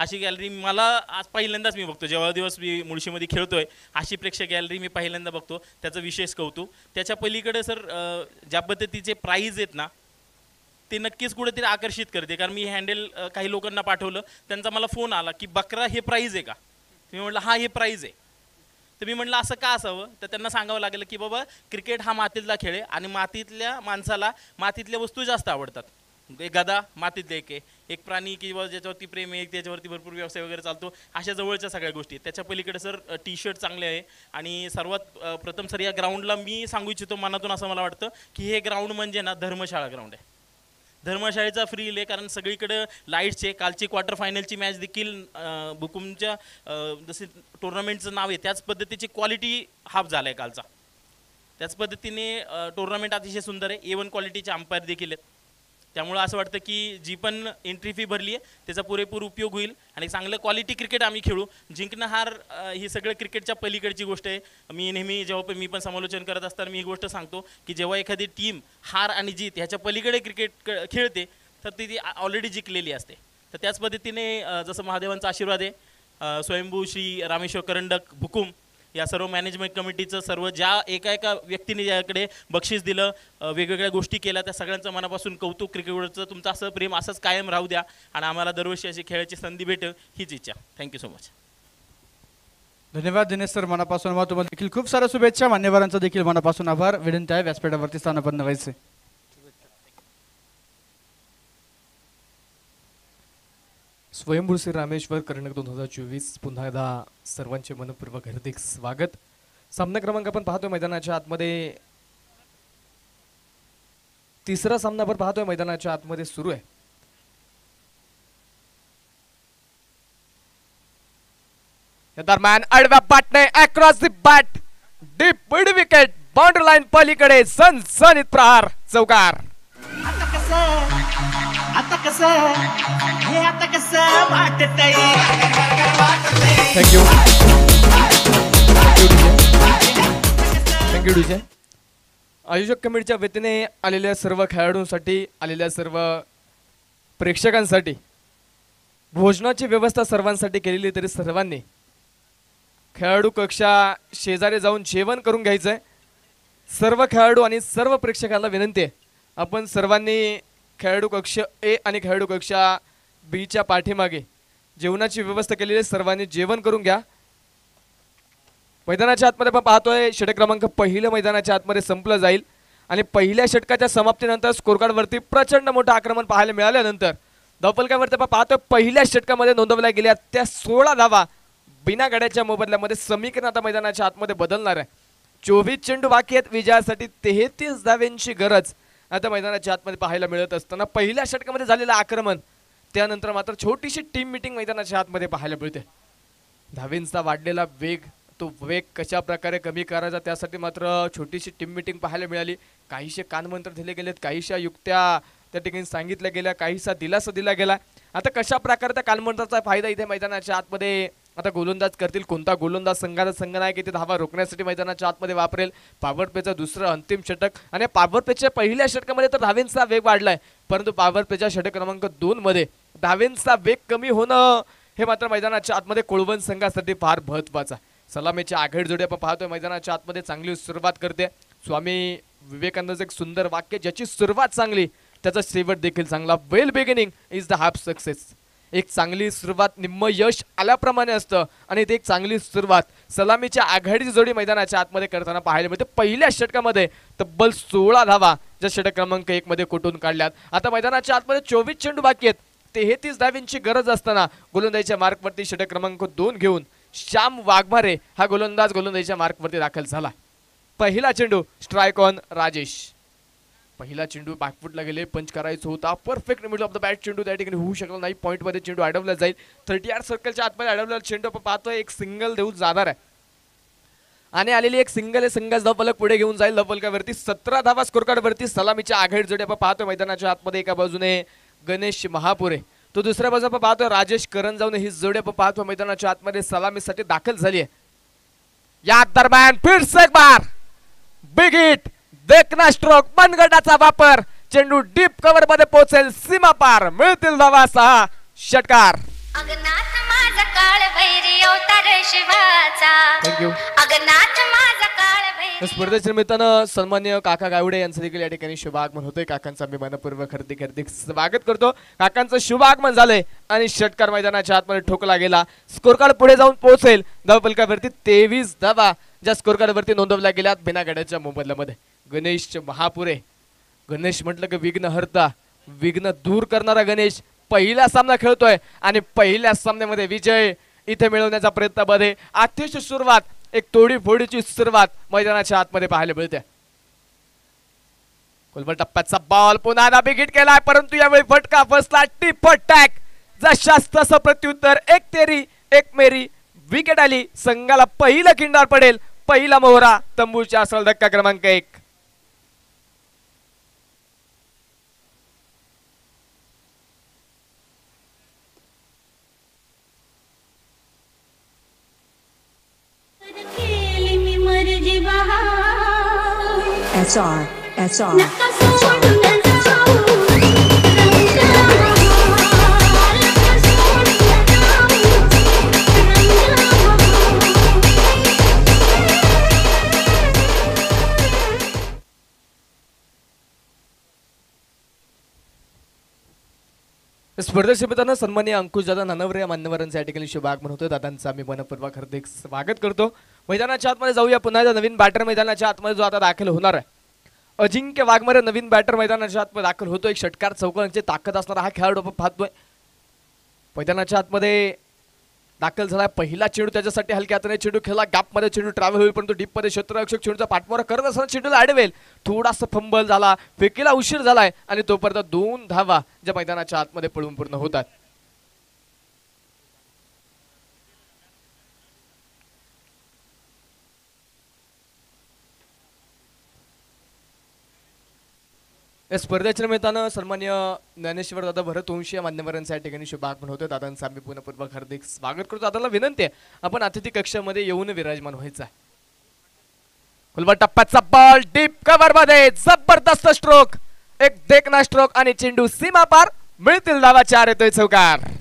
अशी गॅलरी मला आज पहिल्यांदाच मी बघतो. जेव्हा दिवस मी मुळशीमध्ये खेळतोय अशी प्रेक्षक गॅलरी मी पहिल्यांदा बघतो. त्याचं विशेष कौतुक. त्याच्या पलीकडे सर ज्या पद्धतीचे प्राईज आहेत ना ते नक्कीच कुठेतरी आकर्षित करते. कारण मी हँडल काही लोकांना पाठवलं, त्यांचा मला फोन आला की बकरा हे प्राईज आहे का. मी म्हटलं हां हे प्राईज आहे. तर मी म्हटलं असं का असावं. तर त्यांना सांगावं लागलं की बाबा क्रिकेट हा मातीतला खेळ आहे आणि मातीतल्या माणसाला मातीतल्या वस्तू जास्त आवडतात. एक गदा मातीतले एक प्राणी किंवा ज्याच्यावरती प्रेम आहे, त्याच्यावरती भरपूर व्यवसाय वगैरे चालतो, अशा जवळच्या सगळ्या गोष्टी. त्याच्या पलीकडे सर टी शर्ट चांगले आहे. आणि सर्वात प्रथम सर या ग्राउंडला मी सांगू इच्छितो मनातून असं मला वाटतं की हे ग्राउंड म्हणजे ना धर्मशाळा ग्राउंड आहे. धर्मशाळेचा फ्रील आहे कारण सगळीकडे लाईट्स आहे. कालची क्वार्टर फायनलची मॅच देखील बुकुमच्या जसे टुर्नामेंटचं नाव आहे त्याच पद्धतीची क्वालिटी हाफ झाला आहे कालचा. त्याच पद्धतीने टुर्नामेंट अतिशय सुंदर आहे. A1 क्वालिटीचे अंपायर देखील आहेत. त्यामुळे असं वाटतं की जी पण एंट्री फी भरली आहे त्याचा पुरेपूर उपयोग होईल आणि चांगलं क्वालिटी क्रिकेट आम्ही खेळू. जिंकणं हार ही सगळं क्रिकेटच्या पलीकडची गोष्ट आहे. मी नेहमी जेव्हा मी पण समालोचन करत असताना मी ही गोष्ट सांगतो की जेव्हा एखादी टीम हार आणि जीत ह्याच्या पलीकडे क्रिकेट खेळते तर ती ऑलरेडी जिंकलेली असते. तर त्याच पद्धतीने जसं महादेवांचा आशीर्वाद आहे, स्वयंभू श्री रामेश्वर करंडक भुकुम या सर्व मॅनेजमेंट कमिटीचं सर्व ज्या एका व्यक्तीने ज्याकडे बक्षीस दिलं, वेगवेगळ्या गोष्टी केल्या, त्या सगळ्यांचं मनापासून कौतुक. क्रिकेटवरचं तुमचं असं प्रेम असंच कायम राहू द्या आणि आम्हाला दरवर्षी अशी खेळायची संधी भेटेल हीच इच्छा. Thank you so much. धन्यवाद दिनेश सर मनापासून. तुम्हाला देखील खूप साऱ्या शुभेच्छा. मान्यवरांचा देखील मनापासून आभार. विनंती आहे व्यासपीठावरती स्थानापन्न व्हायचे. स्वयंभू श्री रामेश्वर कर्णक 2024 पुन्हा एकदा सर्वांचे मनपूर्वक हार्दिक स्वागत. सामना क्रमांक आपण पाहतोय मैदानाच्या आतमध्ये, तिसरा सामना आपण पाहतोय मैदानाच्या आतमध्ये सुरू आहे. या दरम्यान आडव्या बॅटने across the bat deep mid wicket boundary line पलीकडे सनसनीत प्रहार चौकार. Thank you DJ. आयोजक कमिटीच्या वतीने आलेल्या सर्व खेळाडूंसाठी, आलेल्या सर्व प्रेक्षकांसाठी भोजनाची व्यवस्था सर्वांसाठी केलेली. तरी सर्वांनी खेळाडू कक्षा शेजारी जाऊन जेवण करून घ्यायचंय. सर्व खेळाडू आणि सर्व प्रेक्षकांना विनंती आहे आपण सर्वांनी खेळाडू कक्ष A आणि खेळाडू कक्षा B च्या पाठीमागे जेवणाची व्यवस्था केलेली आहे. सर्वांनी जेवण करून घ्या. मैदानाच्या आतमध्ये आपण पाहतोय षटक क्रमांक पहिलं मैदानाच्या आतमध्ये संपलं जाईल आणि पहिल्या षटकाच्या समाप्तीनंतर स्कोरकार्डवरती प्रचंड मोठं आक्रमण पाहायला मिळाल्यानंतर धावफलकावरती आपण पाहतोय पहिल्या षटकामध्ये नोंदवल्या गेल्या त्या 16 धावा बिना गड्याच्या मोबदल्यामध्ये समीकरण आता मैदानाच्या आतमध्ये बदलणार आहे. 24 चेंडू बाकी आहेत. विजयासाठी 33 धाव्यांची गरज आता मैदानाच्या आतमध्ये पाहायला मिळत असताना पहिल्या षटकामध्ये झालेलं आक्रमण त्यानंतर मात्र छोटीशी टीम मीटिंग मैदानाच्या आतमध्ये पाहायला मिळते. धावेंचा वाढलेला वेग, तो वेग कशा प्रकारे कमी करायचा त्यासाठी मात्र छोटीशी टीम मीटिंग पाहायला मिळाली. काहीशे कानमंत्र दिले गेलेत, काहीशा युक्त्या त्या ठिकाणी सांगितल्या गेल्या, काहीसा दिलासा दिला गेला. आता कशा प्रकारे त्या कानमंत्राचा फायदा इथे मैदानाच्या आतमध्ये आता गोलंदाज करतील, कोणता गोलंदाज संघाचा संघनायक इथे धावा रोखण्यासाठी मैदानाच्या आतमध्ये वापरेल. पॉवर प्लेचं दुसरं अंतिम षटक आणि पॉवर प्लेच्या पहिल्या षटकामध्ये तर धावेंचा वेग वाढलाय, परंतु पॉवर प्लेच्या षटक क्रमांक 2 मध्ये धावेंचा वेग कमी होणं हे मात्र मैदानाच्या आतमध्ये कोळवण संघासाठी फार महत्वाचं. सलामीची आघाडी जोडी आपण पाहतोय मैदानाच्या आतमध्ये चांगली सुरुवात करते. स्वामी विवेकानंदाचं एक सुंदर वाक्य, ज्याची सुरुवात चांगली त्याचा शेवट देखील चांगला. Well beginning is the half success. एक चांगली सुरुवात निम्म यश आल्याप्रमाणे असतं आणि ते एक चांगली सुरुवात सलामीच्या आघाडीची जोडी मैदानाच्या आतमध्ये करताना पाहायला मिळते. पहिल्या षटकामध्ये तब्बल 16 धावा ज्या षटक क्रमांक 1 मध्ये कुठून काढल्यात. आता मैदानाच्या आतमध्ये 24 चेंडू बाकी आहेत. 33 धाव्यांची गरज असताना गोलंदाजीच्या मार्कवरती षटक क्रमांक 2 घेऊन श्याम वाघमारे हा गोलंदाज गोलंदाजीच्या मार्कवरती दाखल झाला. पहिला चेंडू स्ट्राइक ऑन राजेश. पहिला चेंडू बॅकफुटला गेले, पंच करायचा होता. Perfect middle of the bat चेंडू त्या ठिकाणी होऊ शकला नाही. पॉईंट मध्ये चेंडू अडवला जाईल. 30 यार्ड सर्कलच्या आतमध्ये अडवलेला चेंडू आपण पाहतोय एक सिंगल देऊन जाणार आहे आणि आलेली एक सिंगल आहे. संघाचा धावफलक पुढे घेऊन जाईल. धावफलकावरती 17 धावा स्कोरकार्ड वरती सलामीच्या आघाडी जोडी आपण पाहतोय मैदानाच्या आतमध्ये. एका बाजूने गणेश महापुरे, तो दुसऱ्या बाजूला आपण पाहतोय राजेश करण जाऊन ही जोडी आपण पाहतोय मैदानाच्या आतमध्ये सलामीसाठी दाखल झाली आहे. या दरम्यान फिर से एक बार बिग हिट, देखना स्ट्रोक, मनगटाचा वापर, चेंडू डीप कव्हर मध्ये पोहोचेल, सीमा पार, मिळतील धावा 6 षटकार. माझा काळ भैरी अवतार शिवाचा थँक्यू. अगनाथ माझा काळ भैरी स्पर्धेच्या निमित्तानं सन्मान्य काका गावडे यांचं देखील या ठिकाणी शुभ आगमन होतंय. काकांचं मी मनपूर्वक हार्दिक स्वागत करतो. काकांचं शुभ आगमन झालंय आणि षटकार मैदानाच्या आतमध्ये ठोकला गेला. स्कोर कार्ड पुढे जाऊन पोहोचेल. धावफलकावरती 23 धावा ज्या स्कोर कार्ड वरती नोंदवल्या गेल्यात बिना गड्याच्या मोबदल्यामध्ये. गणेश महापुरे, गणेश म्हटलं की विघ्न हरता, विघ्न दूर करणारा गणेश पहिला सामना खेळतोय आणि पहिल्या सामन्यामध्ये विजय इथे मिळवण्याचा प्रयत्न मध्ये अतिशय सुरुवात, एक तोडीफोडीची सुरुवात मैदानाच्या आतमध्ये पाहायला मिळते. कोलबल टप्प्याचा बॉल पुन्हा बिगिट केलाय, परंतु यावेळी फटका फसला. टिप टॅक जशास तसं प्रत्युत्तर, एक तेरी एक मेरी विकेट आली. संघाला पहिला किंडार पडेल, पहिला मोहरा तंबूच्या असेल. धक्का क्रमांक 1. केली मी मर्जी बहार SR नका सोडून जाऊ रंगा बहार नका सोडून स्पर्धेच्या निमित्तानं सन्माननीय अंकुश दादा नानवरे या मान्यवरांचं या ठिकाणी शुभ आगमन होतं. दादांचा मी मनपूर्वक हार्दिक स्वागत करतो. मैदानाच्या आतमध्ये जाऊया पुन्हा एकदा. नवीन बॅटर मैदानाच्या आतमध्ये जो आता दाखल होणार आहे, अजिंक्य वाघमारे नवीन बॅटर मैदानाच्या आतमध्ये दाखल होतो. एक षटकार चौकांची ताकद असणारा हा खेळाडू आपण पाहतोय. मैदानाच्या आतमध्ये दाखल झाला. पहिला चेंडू त्याच्यासाठी हलक्या हाताने चेंडू खेळला. गॅपमध्ये चेंडू ट्रॅव्हल होईल, परंतु डीपमध्ये क्षेत्ररक्षक चेंडूचा पाठमारा करत असताना चेंडूला अडवेल. थोडासा फंबल झाला, फेकीला उशीर झालाय आणि तोपर्यंत 2 धावा ज्या मैदानाच्या आतमध्ये पळून पूर्ण होतात. या स्पर्धेच्या निमित्तानं सन्मान्य ज्ञानेश्वर दादा भरतवंशी या मान्यवरांच्या ठिकाणी शुभ आगमन होतं. दादांचं आम्ही पुनपूर्वक हार्दिक स्वागत करतो. दादाला विनंती आहे, आपण अतिथी कक्षामध्ये येऊन विराजमान व्हायचं. कुलबा टप्प्याचा बॉल डीप कव्हर मध्ये जबरदस्त स्ट्रोक, एक देखना स्ट्रोक आणि चेंडू सीमा पार. मिळतील धावा 4. येतोय चौकार.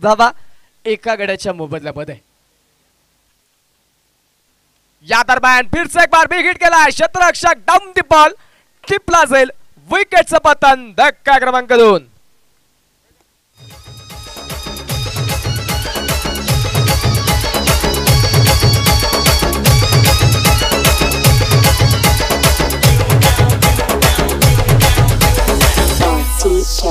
धावा एका गड्याच्या मोबदल्यामध्ये. या दरम्यान फिरसे एक बार बिग हिट केला. क्षेत्ररक्षक डाऊन दी बॉल, टिपला जाईल. विकेटचं पतन. धक्का क्रमांक 2. TK